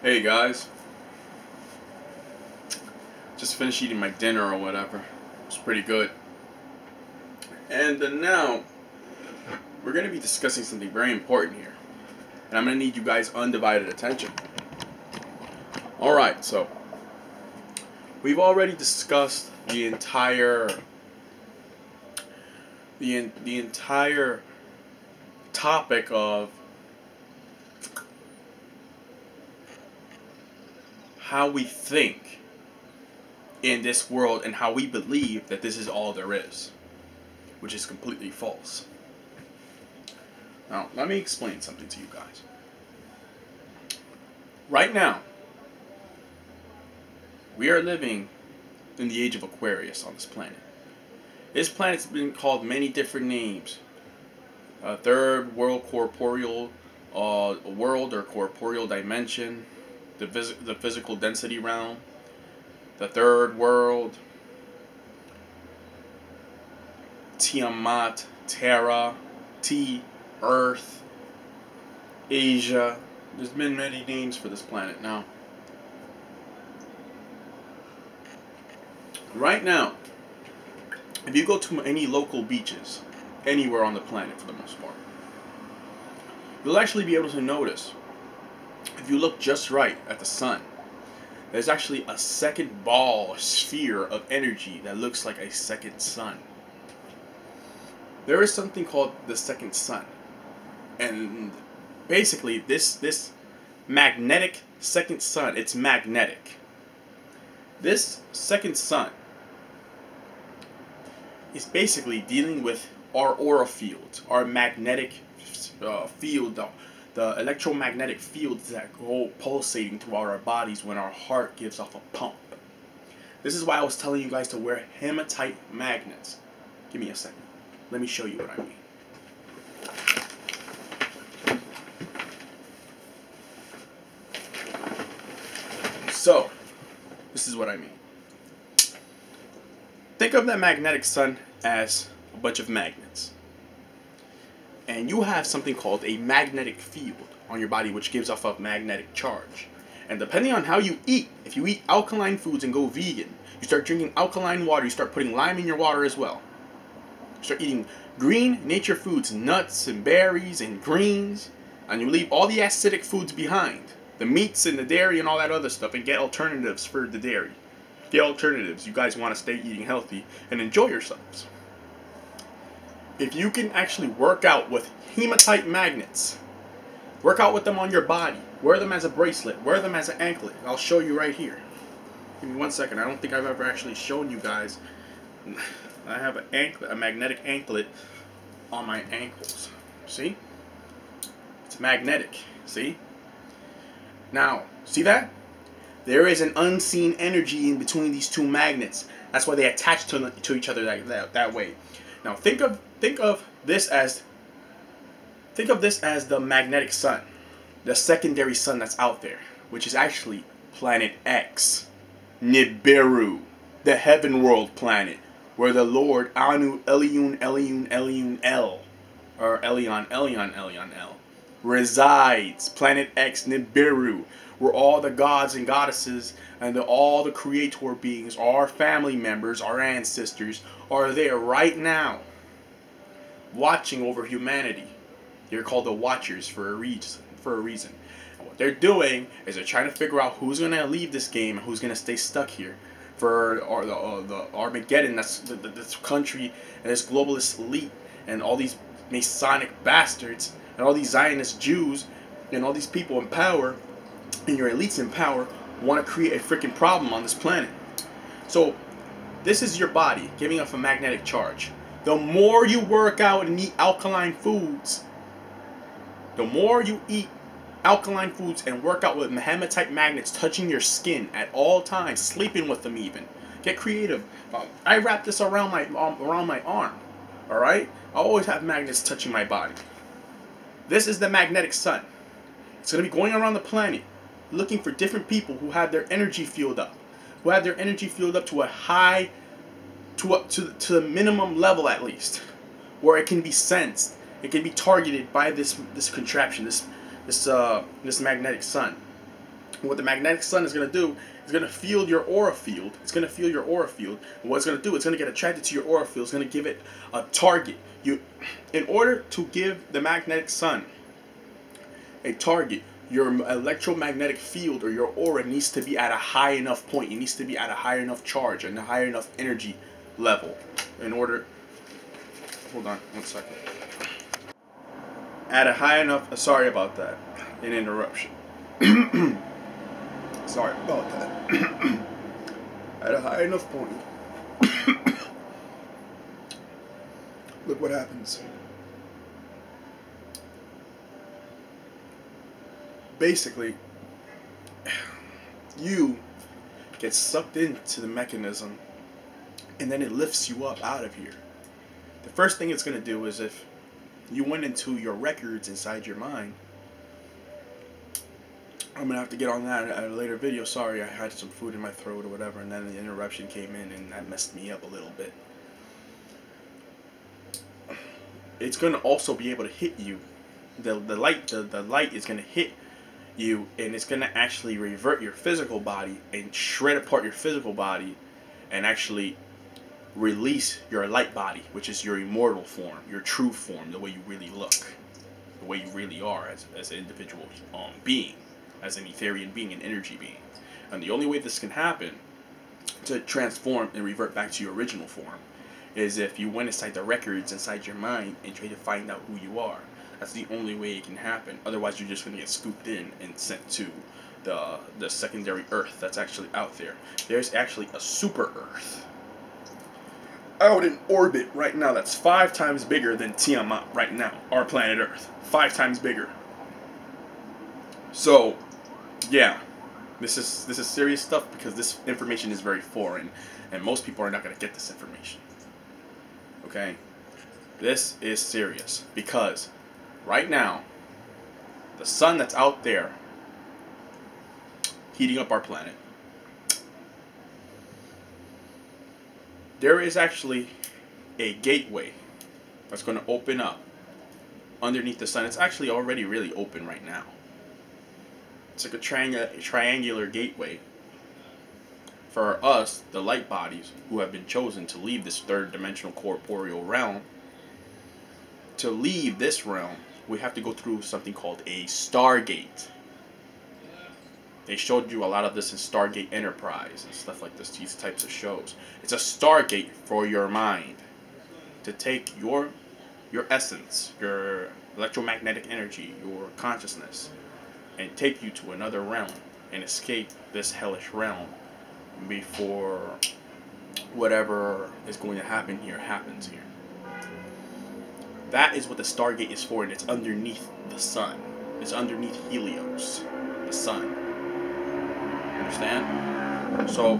Hey guys, just finished eating my dinner or whatever. It's pretty good. And now we're going to be discussing something very important here. And I'm going to need you guys' undivided attention. Alright, so we've already discussed the entire topic of how we think in this world and how we believe that this is all there is, which is completely false. Now, let me explain something to you guys. Right now, we are living in the age of Aquarius on this planet. This planet's been called many different names. Third world corporeal world or corporeal dimension, the physical density realm, the third world, Tiamat, Terra, Earth, Asia. There's been many names for this planet now. Right now, if you go to any local beaches, anywhere on the planet for the most part, you'll actually be able to notice, if you look just right at the sun, there's actually a second ball, a sphere of energy that looks like a second sun. There is something called the second sun. And basically this magnetic second sun, it's magnetic. This second sun is basically dealing with our aura fields, our magnetic field, the electromagnetic fields that go pulsating throughout our bodies when our heart gives off a pump. This is why I was telling you guys to wear hematite magnets. Give me a second. Let me show you what I mean. So, this is what I mean. Think of that magnetic sun as a bunch of magnets. And you have something called a magnetic field on your body which gives off a magnetic charge. And depending on how you eat, if you eat alkaline foods and go vegan, you start drinking alkaline water, you start putting lime in your water as well. You start eating green nature foods, nuts and berries and greens, and you leave all the acidic foods behind. The meats and the dairy and all that other stuff, and get alternatives for the dairy. Get alternatives. You guys want to stay eating healthy and enjoy yourselves. If you can actually work out with hematite magnets, work out with them on your body, wear them as a bracelet, wear them as an anklet. I'll show you right here. Give me 1 second. I don't think I've ever actually shown you guys. I have an anklet, a magnetic anklet on my ankles. See? It's magnetic. See? Now, see that? There is an unseen energy in between these two magnets. That's why they attach to each other that way. Now think of this as the magnetic sun, the secondary sun that's out there, which is actually planet X, Nibiru, the heaven world planet, where the Lord Anu Elion El, or Elion El, resides. Planet X, Nibiru, where all the gods and goddesses and all the creator beings, our family members, our ancestors, are there right now, watching over humanity. They're called the Watchers for a reason. And what they're doing is they're trying to figure out who's going to leave this game and who's going to stay stuck here for the Armageddon. That's this country and this globalist elite and all these Masonic bastards and all these Zionist Jews and all these people in power and your elites in power want to create a freaking problem on this planet. So this is your body giving off a magnetic charge. The more you work out and eat alkaline foods, the more you eat alkaline foods and work out with hematite magnets touching your skin at all times, sleeping with them even. Get creative. I wrap this around my arm. All right? I always have magnets touching my body. This is the magnetic sun. It's going to be going around the planet looking for different people who have their energy field up. Who have their energy field up to a high, to the minimum level at least, where it can be sensed, it can be targeted by this contraption, this magnetic sun. What the magnetic sun is going to do is going to feel your aura field. It's going to feel your aura field. And what it's going to do, it's going to get attracted to your aura field. It's going to give it a target. In order to give the magnetic sun a target, your electromagnetic field or your aura needs to be at a high enough point. It needs to be at a high enough charge and a high enough energy level. In order, hold on one second. At a high enough, sorry about that, an interruption. Sorry about that. At a high enough point. Look what happens. Basically, you get sucked into the mechanism and then it lifts you up out of here. The first thing it's going to do is, if you went into your records inside your mind, I'm going to have to get on that at a later video. Sorry, I had some food in my throat or whatever, and then the interruption came in and that messed me up a little bit. It's going to also be able to hit you. The light is going to hit you, and it's going to actually revert your physical body and shred apart your physical body and actually release your light body, which is your immortal form, your true form, the way you really look, the way you really are as an individual being, as an Etherian being, an energy being. And the only way this can happen, to transform and revert back to your original form, is if you went inside the records inside your mind and try to find out who you are. That's the only way it can happen. Otherwise, you're just going to get scooped in and sent to the secondary Earth that's actually out there. There's actually a super Earth out in orbit right now that's 5 times bigger than Tiamat right now, our planet Earth. 5 times bigger. So, yeah, this is serious stuff, because this information is very foreign, and most people are not going to get this information. Okay? This is serious, because right now, the sun that's out there heating up our planet, there is actually a gateway that's going to open up underneath the sun. It's actually already really open right now. It's like a triangular gateway for us, the light bodies, who have been chosen to leave this third dimensional corporeal realm. To leave this realm, we have to go through something called a Stargate. They showed you a lot of this in Stargate Enterprise and stuff like this, these types of shows. It's a Stargate for your mind, to take your essence, your electromagnetic energy, your consciousness, and take you to another realm and escape this hellish realm before whatever is going to happen here happens here. That is what the Stargate is for, and it's underneath the sun. It's underneath Helios, the sun. Understand? So,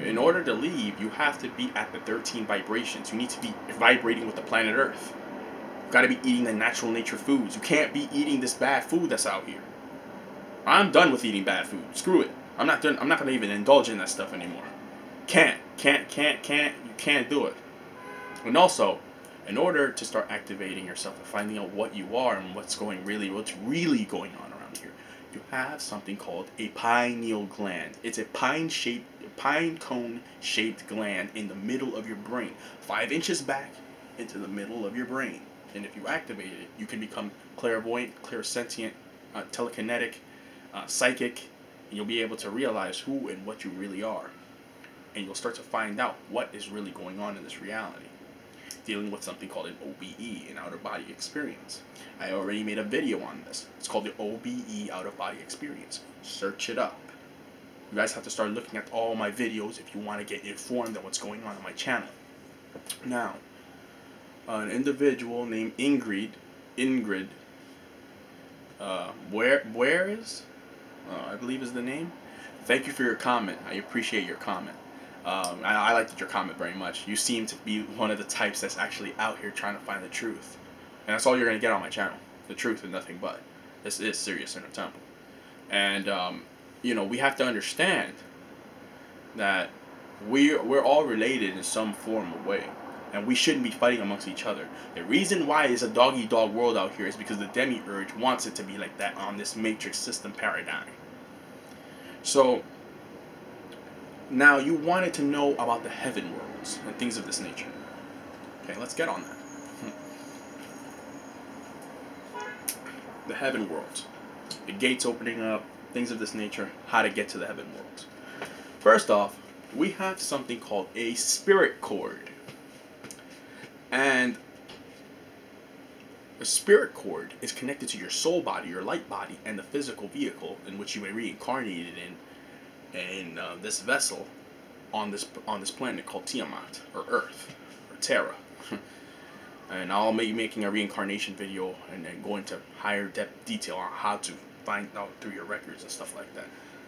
in order to leave, you have to be at the 13 vibrations. You need to be vibrating with the planet Earth. You've got to be eating the natural nature foods. You can't be eating this bad food that's out here. I'm done with eating bad food. Screw it. I'm not going to even indulge in that stuff anymore. Can't. You can't do it. And also, in order to start activating yourself and finding out what you are and what's really going on around here, you have something called a pineal gland. It's a pine cone shaped gland in the middle of your brain, 5 inches back into the middle of your brain. And if you activate it, you can become clairvoyant, clairsentient, telekinetic, psychic, and you'll be able to realize who and what you really are. And you'll start to find out what is really going on in this reality, dealing with something called an OBE, an out-of-body experience. I already made a video on this. It's called the OBE, out-of-body experience. Search it up. You guys have to start looking at all my videos if you want to get informed on what's going on my channel. Now, an individual named Ingrid, where is? I believe is the name. Thank you for your comment. I appreciate your comment. I liked your comment very much. You seem to be one of the types that's actually out here trying to find the truth. And that's all you're going to get on my channel. The truth and nothing but. This is Serious Inner Temple. And, we have to understand that we're all related in some form or way. And we shouldn't be fighting amongst each other. The reason why it's a dog-eat-dog world out here is because the demiurge wants it to be like that on this matrix system paradigm. So now you wanted to know about the heaven worlds and things of this nature. Okay, let's get on that. The heaven worlds, the gates opening up, things of this nature, how to get to the heaven worlds. First off, we have something called a spirit cord. And a spirit cord is connected to your soul body, your light body, and the physical vehicle in which you were reincarnated in this vessel on this planet called Tiamat, or Earth, or Terra. And I'll be making a reincarnation video and go into higher depth detail on how to find out through your records and stuff like that.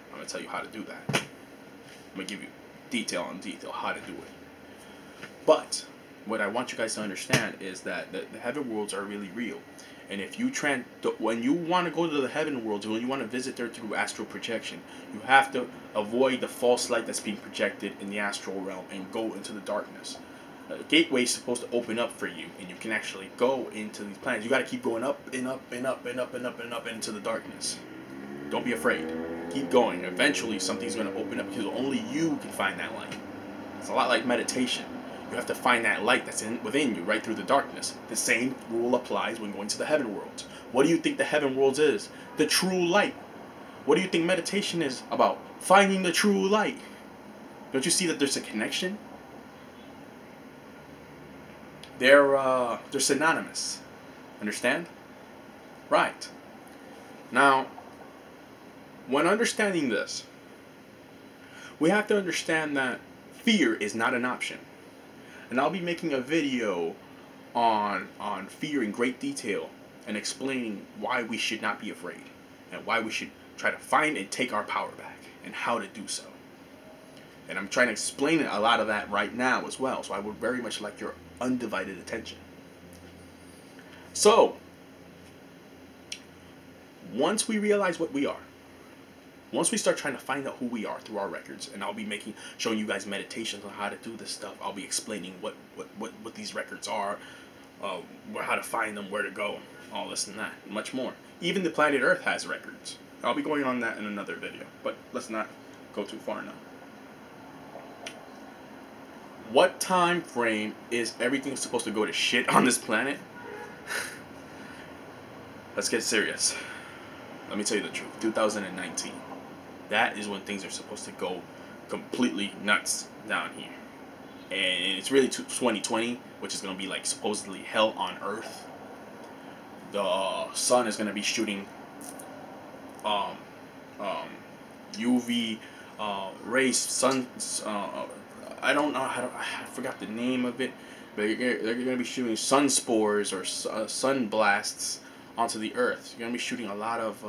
I'm going to tell you how to do that. I'm going to give you detail on detail how to do it. But what I want you guys to understand is that the heaven worlds are really real. And if you when you want to go to the heaven worlds, when you want to visit there through astral projection, you have to avoid the false light that's being projected in the astral realm and go into the darkness. A gateway is supposed to open up for you, and you can actually go into these planets. You got to keep going up and up and up and up and up and up into the darkness. Don't be afraid. Keep going. Eventually, something's going to open up because only you can find that light. It's a lot like meditation. You have to find that light that's within you, right through the darkness. The same rule applies when going to the heaven worlds. What do you think the heaven worlds is? The true light. What do you think meditation is about? Finding the true light. Don't you see that there's a connection? They're synonymous. Understand? Right. Now, when understanding this, we have to understand that fear is not an option. And I'll be making a video on fear in great detail and explaining why we should not be afraid and why we should try to find and take our power back and how to do so. And I'm trying to explain a lot of that right now as well. So I would very much like your undivided attention. So, once we realize what we are, once we start trying to find out who we are through our records, and I'll be showing you guys meditations on how to do this stuff. I'll be explaining what these records are, how to find them, where to go, all this and that, and much more. Even the planet Earth has records. I'll be going on that in another video, but let's not go too far now. What time frame is everything supposed to go to shit on this planet? Let's get serious. Let me tell you the truth. 2019. That is when things are supposed to go completely nuts down here. And it's really 2020, which is going to be like supposedly hell on Earth. The sun is going to be shooting UV rays, I don't know I forgot the name of it, but they're going to be shooting sun spores or sun blasts onto the Earth. You're going to be shooting a lot of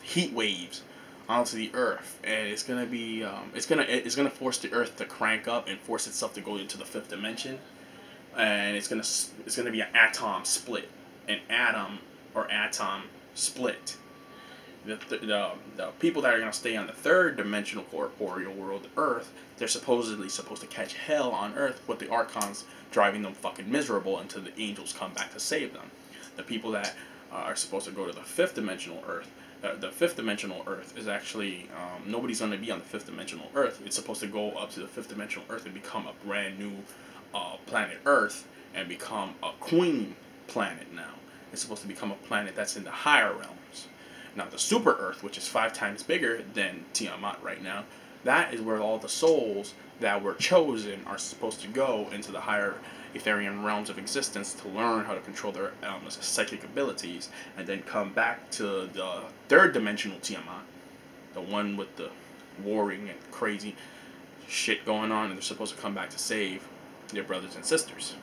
heat waves onto the Earth, and it's going to be it's going to force the Earth to crank up and force itself to go into the fifth dimension, and it's going to be an atom split, an atom or atom split. The people that are going to stay on the third dimensional corporeal world, Earth, they're supposedly supposed to catch hell on Earth with the archons driving them fucking miserable until the angels come back to save them. The people that are supposed to go to the fifth dimensional Earth, the fifth dimensional Earth is actually, nobody's going to be on the fifth dimensional Earth. It's supposed to go up to the fifth dimensional Earth and become a brand new planet Earth and become a queen planet now. It's supposed to become a planet that's in the higher realms. Now, the super Earth, which is 5 times bigger than Tiamat right now, that is where all the souls that were chosen are supposed to go into the higher Etherian realms of existence to learn how to control their psychic abilities, and then come back to the third dimensional Tiamat, the one with the warring and crazy shit going on, and they're supposed to come back to save their brothers and sisters.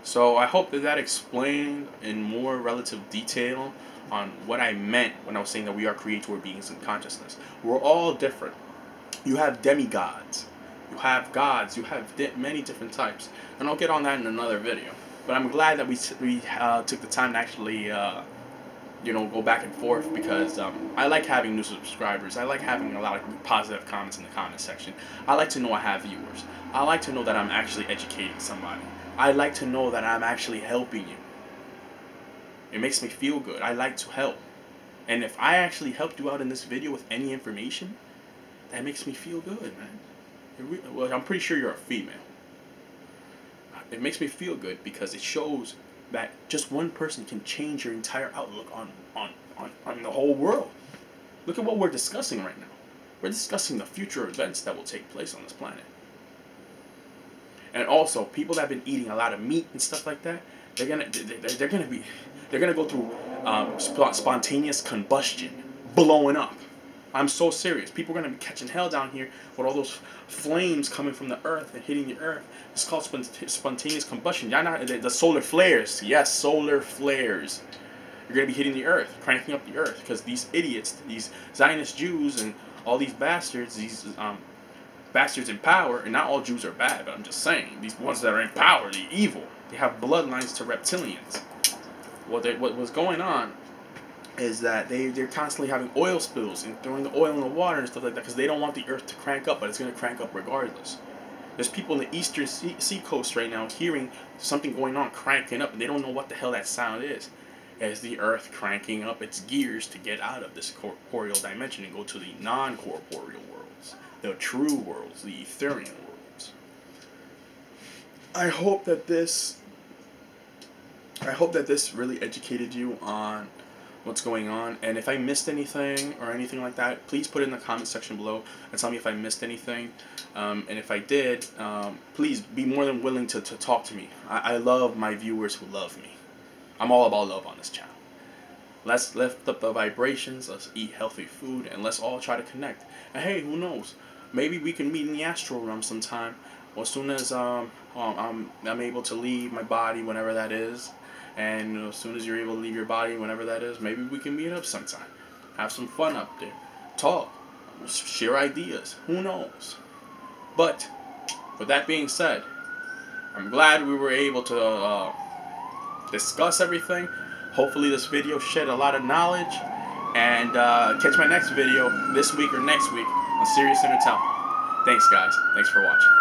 So I hope that explained in more relative detail on what I meant when I was saying that we are creator beings in consciousness. We're all different. You have demigods, you have gods, you have many different types, and I'll get on that in another video. But I'm glad that we took the time to actually go back and forth, because I like having new subscribers. I like having a lot of positive comments in the comment section. I like to know I have viewers. I like to know that I'm actually educating somebody. I like to know that I'm actually helping you. It makes me feel good. I like to help. And if I actually helped you out in this video with any information, that makes me feel good, man. Well, I'm pretty sure you're a female. It makes me feel good because it shows that just one person can change your entire outlook on the whole world. Look at what we're discussing right now. We're discussing the future events that will take place on this planet. And also, people that have been eating a lot of meat and stuff like that, they're gonna go through spontaneous combustion, blowing up. I'm so serious. People are gonna be catching hell down here with all those flames coming from the earth and hitting the earth. It's called spontaneous combustion. Y'all know the solar flares. Yes, solar flares. You're gonna be hitting the earth, cranking up the earth, because these idiots, these Zionist Jews, and all these bastards, these bastards in power, and not all Jews are bad, but I'm just saying, these ones that are in power, they're evil. They have bloodlines to reptilians. What was going on is that they're constantly having oil spills and throwing the oil in the water and stuff like that because they don't want the earth to crank up, but it's going to crank up regardless. There's people in the eastern seacoast right now hearing something going on, cranking up, and they don't know what the hell that sound is. As the earth cranking up its gears to get out of this corporeal dimension and go to the non-corporeal worlds, the true worlds, the Etherian worlds. I hope that this really educated you on what's going on, and if I missed anything or anything like that, please put it in the comment section below and tell me if I missed anything, and if I did, please be more than willing to talk to me. I love my viewers who love me. I'm all about love on this channel. Let's lift up the vibrations, let's eat healthy food, and let's all try to connect. And hey, who knows, maybe we can meet in the astral realm sometime, or as soon as I'm able to leave my body, whenever that is. And as soon as you're able to leave your body, whenever that is, maybe we can meet up sometime. Have some fun up there. Talk. Share ideas. Who knows? But, with that being said, I'm glad we were able to discuss everything. Hopefully this video shed a lot of knowledge. And catch my next video this week or next week on Serious Entertainment. Thanks, guys. Thanks for watching.